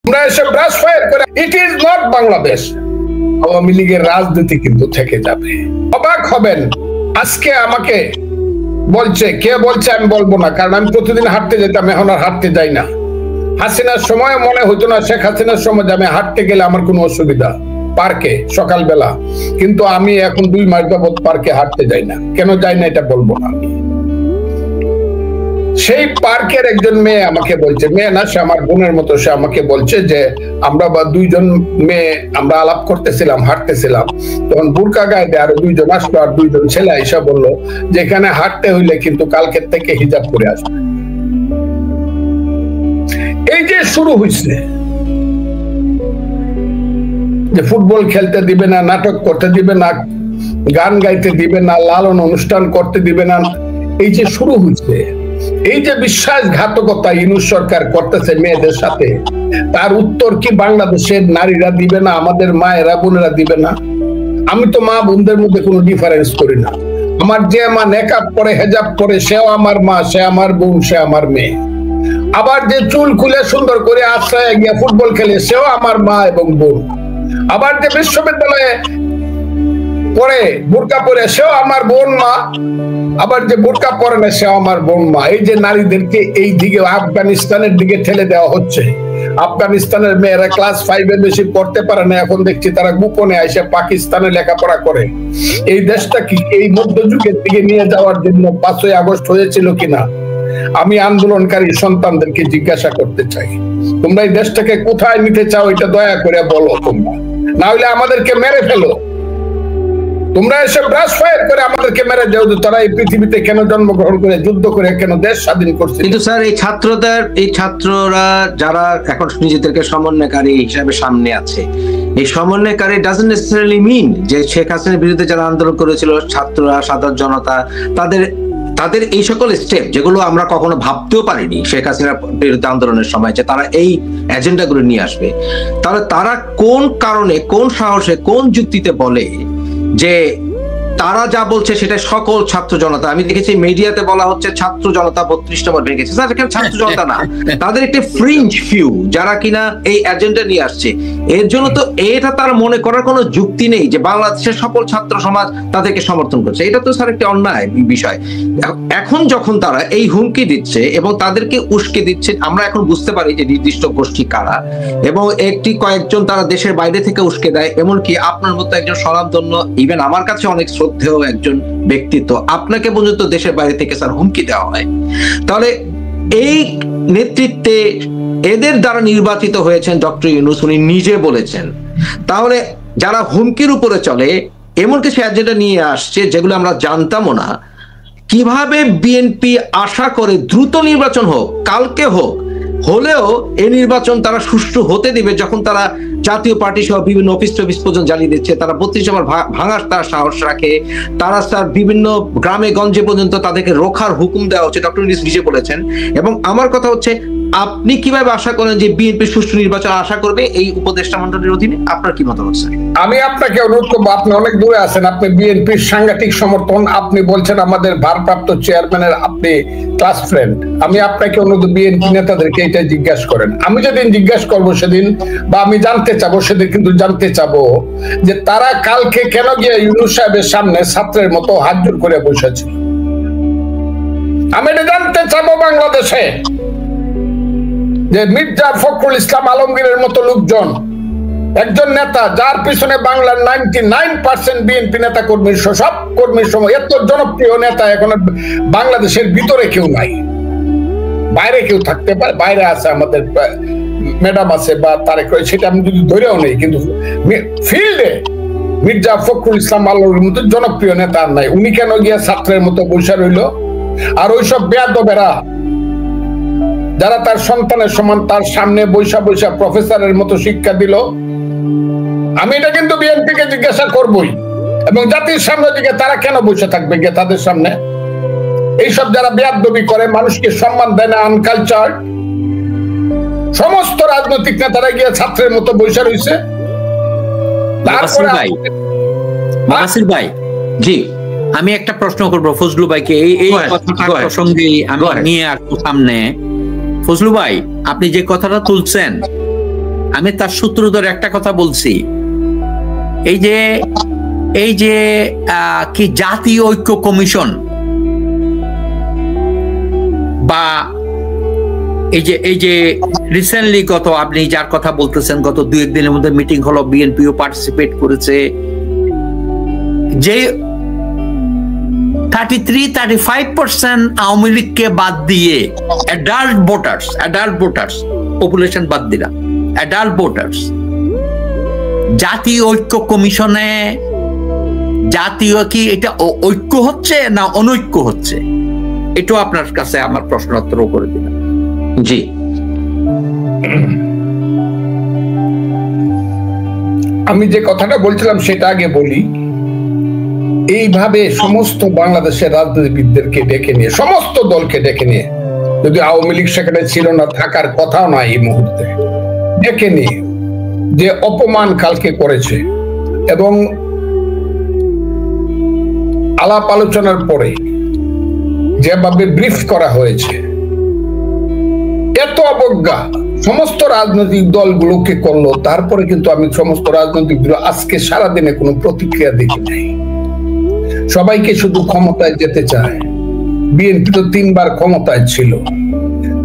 তোমরা এসে brush fire করে, ইট ইজ নট বাংলাদেশ। আওয়ামী লীগের রাজনীতি কিন্তু থেকে যাবে। অবাক হবেন, আজকে আমাকে বলছে, কে বলছে আমি বলবো না, কারণ আমি প্রতিদিন হাঁটতে যেতাম, এখন আর হাঁটতে যাই না। হাসিনার সময় মনে হতো না, শেখ হাসিনার সময় আমি হাঁটতে গেলে আমার কোনো অসুবিধা, পার্কে সকালবেলা, কিন্তু আমি এখন 2 মাস যাবত পার্কে হাঁটতে যাই না। কেন যাই না এটা বলবো না। সেই পার্কের একজন মেয়ে আমাকে বলছে, মেয়ে না, সে আমার বোনের মতো, সে আমাকে বলছে যে আমরা 2জন মেয়ে আমরা আলাপ করতেছিলাম, হাঁটতেছিলাম, তখন বুরকা গায়ে দিয়ে আরো 2জন আসলো, আর 2জন ছেলে এসে বললো যে এখানে হাঁটতে হইলে কিন্তু কালকের থেকে হিজাব করে আসবে। এই যে শুরু হয়েছে যে ফুটবল খেলতে দিবে না, নাটক করতে দিবে না, গান গাইতে দিবে না, লালন অনুষ্ঠান করতে দিবে না, এই যে শুরু হয়েছে, এই যে বিশ্বাসঘাতকতা ইউনূস সরকার করতেছে মেয়েদের সাথে, তার উত্তর কি বাংলাদেশের নারীরা দিবে না, আমাদের মায়েরা বোনেরা দিবে না? আমি তো মা বোনদের মধ্যে কোনো ডিফারেন্স করি না। আমার যে মা নেকাব পরে, হেজাব পরে, সেও আমার মা, সে আমার বোন, সে আমার মেয়ে। আবার যে চুল খুলে সুন্দর করে আশ্রয়ে গিয়ে ফুটবল খেলে, সেও আমার মা এবং বোন। আবার যে বিশ্ববিদ্যালয়ে পরে বোরকা পরে, সেও আমার বোন মা। আবার যে বোরকা পরে না, সেও আমার বোন মা। এই যে নারীদেরকে এই দিকে আফগানিস্তানের দিকে ঠেলে দেওয়া হচ্ছে, আফগানিস্তানের মেয়েরা ক্লাস 5 এর বেশি পড়তে পারে না, এখন দেখছি তারা গোপনে এসে পাকিস্তানে লেখাপড়া করে। এই দেশটা কি এই মধ্যযুগের দিকে নিয়ে যাওয়ার জন্য 5ই আগস্ট হয়েছিল কিনা আমি আন্দোলনকারী সন্তানদেরকে জিজ্ঞাসা করতে চাই। তোমরা এই দেশটাকে কোথায় নিতে চাও, এটা দয়া করে বলো তোমরা, না হলে আমাদেরকে মেরে ফেলো। তোমরা এসে ব্রাশ ফায়ার করে আমাদেরকে মেরে যাও যে তারা এই পৃথিবীতে কেন জন্মগ্রহণ করে, যুদ্ধ করে কেন দেশ স্বাধীন করছে। কিন্তু স্যার, এই ছাত্ররা যারা এখন নিজেদেরকে সমন্বয়কারী হিসাবে সামনে আছে, এই সমন্বয়কারী ডাজন্ট নেসেসারিলি মিন যে শেখ হাসিনার বিরুদ্ধে যারা আন্দোলন করেছিল, ছাত্ররা, সাধারণ জনতা, তাদের এই সকল স্টেপ যেগুলো আমরা কখনো ভাবতেও পারিনি শেখ হাসিনার বিরুদ্ধে আন্দোলনের সময়, যে তারা এই এজেন্ডাগুলো নিয়ে আসবে, তাহলে তারা কোন কারণে, কোন সাহসে, কোন যুক্তিতে বলে যে তারা যা বলছে সেটা সকল ছাত্র জনতা? আমি দেখেছি মিডিয়াতে বলা হচ্ছে ছাত্র জনতা 32 নম্বর ভেঙে গেছে। স্যার, এখানে ছাত্র জনতা না, তাদের একটা ফ্রিঞ্জ ফিউ যারা কিনা এই এজেন্ডা নিয়ে আসছে। এর জন্য তো এটা তার মনে করার কোনো যুক্তি নেই যে বাংলাদেশের সকল ছাত্র সমাজ তাদেরকে সমর্থন করছে। এটা তো স্যার একটা অন্যায় বিষয়। এখন যখন তারা এই হুমকি দিচ্ছে এবং তাদেরকে উস্কে দিচ্ছে, আমরা এখন বুঝতে পারি যে নির্দিষ্ট গোষ্ঠী কারা, এবং কয়েকজন তারা দেশের বাইরে থেকে উস্কে দেয়। এমনকি আপনার মতো একজন স্বনামধন্য, ইভেন আমার কাছে অনেক শ্রদ্ধেয় একজন ব্যক্তিত্ব, আপনাকে পর্যন্ত দেশের বাইরে থেকে স্যার হুমকি দেওয়া হয়। তাহলে এই নেতৃত্বে এদের দ্বারা নির্বাচিত হয়েছেন ডক্টর ইউনূস, উনি নিজে বলেছেন। তাহলে যারা হুমকির উপরে চলে, এমন কিছু এজেন্ডা নিয়ে আসছে যেগুলো আমরা জানতামও না, কিভাবে বিএনপি আশা করে দ্রুত নির্বাচন হোক, কালকে হোক, হলেও এই নির্বাচন তারা সুষ্ঠু হতে দিবে যখন তারা জাতীয় পার্টি সহ বিভিন্ন অফিস টফিস পর্যন্ত জ্বালিয়ে দিচ্ছে, তারা 32 নম্বর ভাঙার তার সাহস রাখে, তারা স্যার বিভিন্ন গ্রামে গঞ্জে পর্যন্ত তাদেরকে রোখার হুকুম দেওয়া হচ্ছে, ডক্টর ইউনূস নিজে বলেছেন। এবং আমার কথা হচ্ছে, আপনি কিভাবে আশা করেন যে বিএনপি সুষ্ঠু নির্বাচন আশা করবে এই উপদেষ্টা মণ্ডলীর অধীনে? আপনার কি মতামত স্যার? আমি আপনাকে অনুরোধ করবো, আপনি অনেক দূরে আছেন, আপনি বিএনপির সাংঘাতিক সমর্থন, আপনি বলছেন আমাদের ভারপ্রাপ্ত চেয়ারম্যানের আপনি ক্লাস ফ্রেন্ড। আমি আপনাকে অনুরোধ, বিএনপি নেতাদেরকে এটা জিজ্ঞাসা করেন। আমি যেদিন জিজ্ঞাসা করবো সেদিন, বা আমি জানতে চাবো সেদিন, কিন্তু জানতে চাবো যে তারা কালকে কেন গিয়ে ইউনূস সাহেবের সামনে ছাত্রের মতো হাত জোড় করে বসেছিল। আমি এটা জানতে চাবো বাংলাদেশে, যে মির্জা ফখরুল ইসলাম আলমগীরের মতো লোকজন, একজন নেতা যার পিছনে বাংলার 99% বিএনপি নেতা কর্মীর, সব কর্মীর সময়, এত জনপ্রিয় নেতা এখন বাংলাদেশের ভিতরে কেউ নাই, বাইরে কেউ থাকতে পারে, বাইরে আছে আমাদের ম্যাডাম আছে বা তারেক, সেটা আমি যদি ধরেও নেই, কিন্তু ফিল্ডে মির্জা ফখরুল ইসলাম আলমগীরের মতো জনপ্রিয় নেতা আর নাই। উনি কেন গিয়ে ছাত্রের মতো বসে রইল? আর ওইসব বেয়াদবেরা যারা তার সন্তানের সমান তার সামনে বৈশা বৈশা প্রফেসরের মতো শিক্ষা দিল, আমি এটা কিন্তু বিএনপিকে জিজ্ঞাসা করবই, এবং জাতির সামনে দিকে তারা কেন বসে থাকবে গিয়ে তাদের সামনে? এইসব যারা বেয়াদবি করে, মানুষকে সম্মান দেয় না, আনকালচার, সমস্ত রাজনৈতিক নেতারা গিয়ে ছাত্রের মতো বসে রয়েছে। মুফাসসির ভাই, জি, আমি একটা প্রশ্ন করবো ফজলু ভাইকে এই কথাটার প্রসঙ্গে আমি নিয়ে আসবো সামনে। ফজলু ভাই, আপনি যে কথাটা তুলছেন আমি তার সূত্র ধরে একটা কথা বলছি, এই যে কি জাতীয় ঐক্য কমিশন বা এই যে রিসেন্টলি আপনি যার কথা বলতেছেন, গত 2-1 দিনের মধ্যে মিটিং হলো, বিএনপিও পার্টিসিপেট করেছে, যে 33-35% আওয়ামী লীগকে বাদ দিয়ে অ্যাডাল্ট ভোটার্স পপুলেশন বাদ দিলাম, অ্যাডাল্ট ভোটার্স জাতীয় ঐক্য কমিশনে, জাতীয় কি এটা ঐক্য হচ্ছে না অনৈক্য হচ্ছে? এটাও আপনার কাছে আমার প্রশ্নোত্তর করে দিলাম। জি, আমি যে কথাটা বলছিলাম সেটা আগে বলি। এইভাবে সমস্ত বাংলাদেশের রাজনীতিবিদদেরকে ডেকে নিয়ে, সমস্ত দলকে ডেকে নিয়ে, যদি আওয়ামী লীগ সেখানে ছিল না, থাকার কথাও নয় এই মুহূর্তে, ডেকে নিয়ে যে অপমান কালকে করেছে এবং আলাপ আলোচনার পরে যেভাবে ব্রিফ করা হয়েছে, এত অবজ্ঞা সমস্ত রাজনৈতিক দলগুলোকে করলো, তারপরে কিন্তু আমি সমস্ত রাজনৈতিক দল আজকে সারাদিনে কোনো প্রতিক্রিয়া দেখি নাই। সবাইকে শুধু ক্ষমতায় যেতে চায়। বিএনপি তো 3বার ক্ষমতায় ছিল,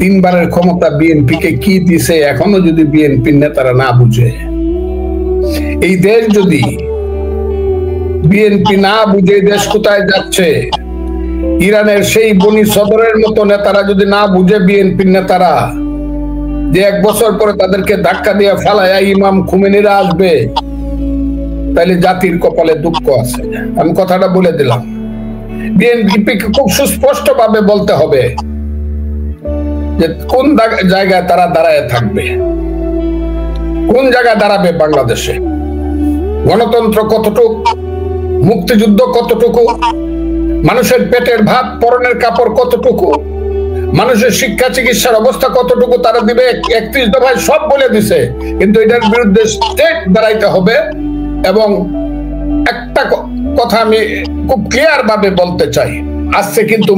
3বারের ক্ষমতা বিএনপিকে কি দিছে এখনো যদি বিএনপির নেতারা না বুঝে, এই দেশ যদি বিএনপি না বুঝে দেশ কোথায় যাচ্ছে, ইরানের সেই বনি সদরের মতো নেতারা যদি না বুঝে, বিএনপির নেতারা যে 1 বছর পরে তাদেরকে ধাক্কা দিয়ে ফালায়া ইমাম খুমেনিরা আসবে, তাহলে জাতির কপালে দুঃখ আছে। আমি কথাটা বলে দিলাম। বিএনপিকে খুব সুস্পষ্ট ভাবে বলতে হবে যে কোন জায়গায় তারা দাঁড়ায় থাকবে, কোন জায়গায় দাঁড়াবে বাংলাদেশে, গণতন্ত্র কতটুকু, মুক্তিযুদ্ধ কতটুকু, মানুষের পেটের ভাত পরনের কাপড় কতটুকু, মানুষের শিক্ষা চিকিৎসার অবস্থা কতটুকু তারা দিবে। 31 দফায় সব বলে দিছে, কিন্তু এটার বিরুদ্ধে স্টেট দাঁড়াইতে হবে। এবং একটা কথা আমি খুব ক্লিয়ার ভাবে বলতে চাই, আজকে কিন্তু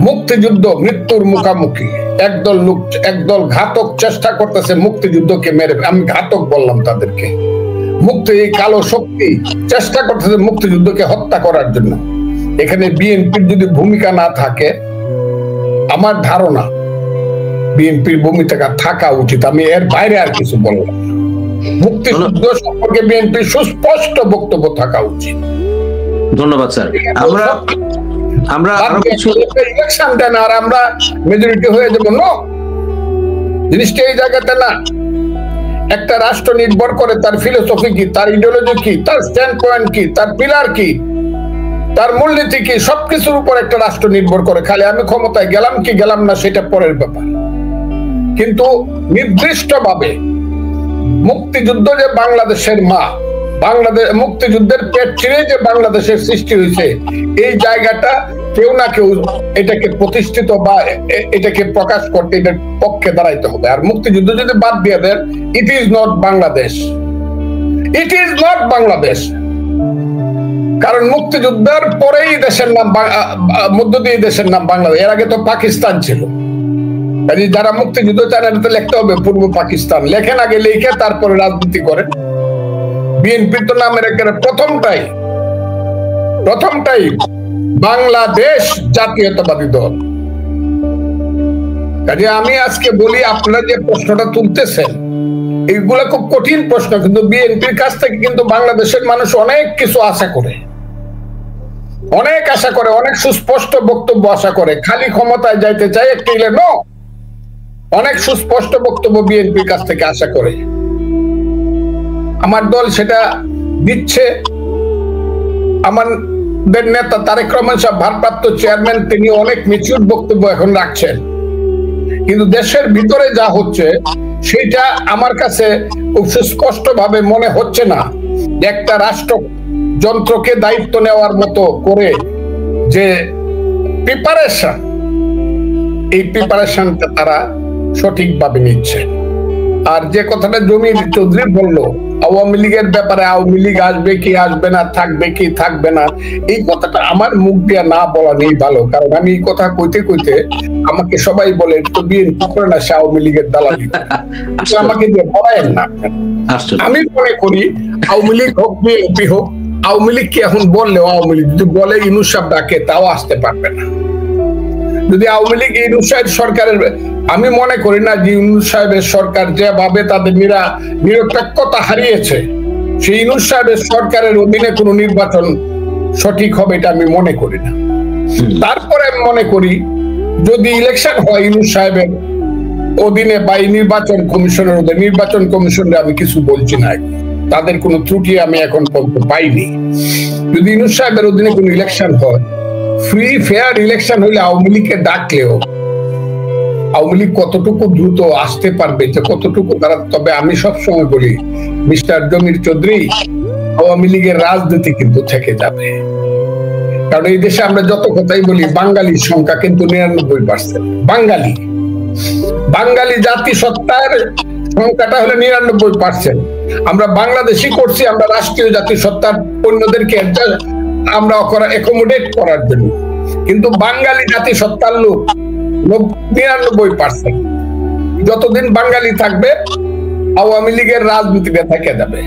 মুক্তিযুদ্ধ মৃত্যুর মুখোমুখি। একদল ঘাতক চেষ্টা করতেছে মুক্তিযুদ্ধকে মেরে, আমি ঘাতক বললাম তাদেরকে, এই কালো শক্তি চেষ্টা করতেছে মুক্তিযুদ্ধকে হত্যা করার জন্য। এখানে বিএনপির যদি ভূমিকা না থাকে, আমার ধারণা বিএনপির ভূমিকা থাকা উচিত। আমি এর বাইরে আর কিছু বললাম। মুক্তিযুদ্ধ সম্পর্কে বিএনপির সুস্পষ্ট বক্তব্য থাকা উচিত। ধন্যবাদ স্যার। আমরা ইলেকশন দেন আর আমরা মেজরিটি হয়ে যাবো, না, জিনিসটা এই জায়গাতে না। একটা রাষ্ট্র নির্ভর করে তার ফিলোসফি কি, তার ইডিওলজি কি, তার স্ট্যান্ড পয়েন্ট কি, তার পিলার কি, তার মূলনীতি কি, সবকিছুর উপর একটা রাষ্ট্র নির্ভর করে। খালি আমি ক্ষমতায় গেলাম কি গেলাম না সেটা পরের ব্যাপার, কিন্তু নির্দিষ্টভাবে মুক্তিযুদ্ধ যে বাংলাদেশের মা, মুক্তিযুদ্ধের পেট ছিঁড়ে যে বাংলাদেশের সৃষ্টি হয়েছে, এই জায়গাটা কেউ না কেউ এটাকে প্রতিষ্ঠিত বা এটাকে প্রকাশ করতে, এটার পক্ষে দাঁড়াইতে হবে। আর মুক্তিযুদ্ধ যদি বাদ দিয়ে দেন, it is not Bangladesh, it is not Bangladesh. কারণ মুক্তিযুদ্ধের পরেই দেশের নাম, মধ্য দিয়ে দেশের নাম বাংলাদেশ। এর আগে তো পাকিস্তান ছিল। যারা মুক্তিযুদ্ধ চান এটা লিখতে হবে পূর্ব পাকিস্তান, লেখেন আগে, লিখে তারপরে রাজনীতি করেন। বিএনপির তো নামের একেবারে প্রথমটাই বাংলাদেশ জাতীয়তাবাদী দল। কাজে আমি আজকে বলি, আপনারা যে প্রশ্নটা তুলতেছেন এইগুলা খুব কঠিন প্রশ্ন, কিন্তু বিএনপির কাছ থেকে কিন্তু বাংলাদেশের মানুষ অনেক কিছু আশা করে, অনেক সুস্পষ্ট বক্তব্য আশা করে। খালি ক্ষমতায় যাইতে চায় একটি অনেক সুস্পষ্ট বক্তব্য বিএনপির কাছ থেকে আশা করে। আমার দল সেটা দিচ্ছে। আমাদের নেতা তারেক রহমান সাহেব, ভারপ্রাপ্ত চেয়ারম্যান, তিনি অনেক ম্যাচিউর বক্তব্য এখন রাখছেন, কিন্তু দেশের ভিতরে যা হচ্ছে সেটা আমার কাছে খুব সুস্পষ্ট ভাবে মনে হচ্ছে না যে একটা রাষ্ট্র যন্ত্রকে দায়িত্ব নেওয়ার মতো করে যে প্রিপারেশন, এই প্রিপারেশনটা তারা সঠিকভাবে নিচ্ছে। আর যে কথাটা জমির চৌধুরী বললো, আওয়ামী লীগের ব্যাপারে আওয়ামী লীগ আসবে কি আসবে না, থাকবে কি থাকবে না, এই কথাটা আমার মুখ দিয়ে না বলা নেই ভালো। কারণ আমি এই কথা কইতে কইতে আমাকে সবাই বলে তো বিএনপি করে না, সে আওয়ামী লীগের দালালি, আমাকে দিয়ে বলেন না। আমি মনে করি আওয়ামী লীগ হোক বিএনপি হোক, আওয়ামী লীগ কি এখন বললেও আওয়ামী লীগ যদি বলে ইউনূস সাহেব ডাকে তাও আসতে পারবে না। যদি আওয়ামী লীগ ইউনূস সাহেব সরকারের, আমি মনে করি না যে ইউনূস সাহেবের সরকার যেভাবে তাদের নিরপেক্ষতা হারিয়েছে, সেই ইউনূস সাহেবের সরকারের অধীনে কোনো নির্বাচন সঠিক হবে এটা আমি মনে করি না। তারপরে আমি মনে করি যদি ইলেকশন হয় ইউনূস সাহেবের অধীনে বা নির্বাচন কমিশনের অধীনে, নির্বাচন কমিশনে আমি কিছু বলছি না, তাদের কোনো ত্রুটি আমি এখন পর্যন্ত পাইনি। যদি ইউনূস সাহেবের অধীনে কোনো ইলেকশন হয়, ফ্রি ফেয়ার ইলেকশন হইলে আওয়ামী লীগকে ডাকলেও আওয়ামী লীগ কতটুকু দ্রুত আসতে পারবে, যে কতটুকু তারা, তবে আমি সবসময় বলি মিস্টার জমির চৌধুরী, আওয়ামী লীগের রাজনীতি কিন্তু থেকে যাবে। কারণ এই দেশে আমরা যত কথাই বলি বাঙালির সংখ্যা কিন্তু 99%। বাঙালি জাতিসত্তার সংখ্যাটা হলো 99%। আমরা বাংলাদেশি করছি আমরা রাষ্ট্রীয় জাতিসত্তার অন্যদেরকে আমরা অ্যাকোমোডেট করার জন্য, কিন্তু বাঙালি জাতিসত্তার লোক 99%। যতদিন বাঙালি থাকবে আওয়ামী লীগের রাজনীতিটা থেকে যাবে।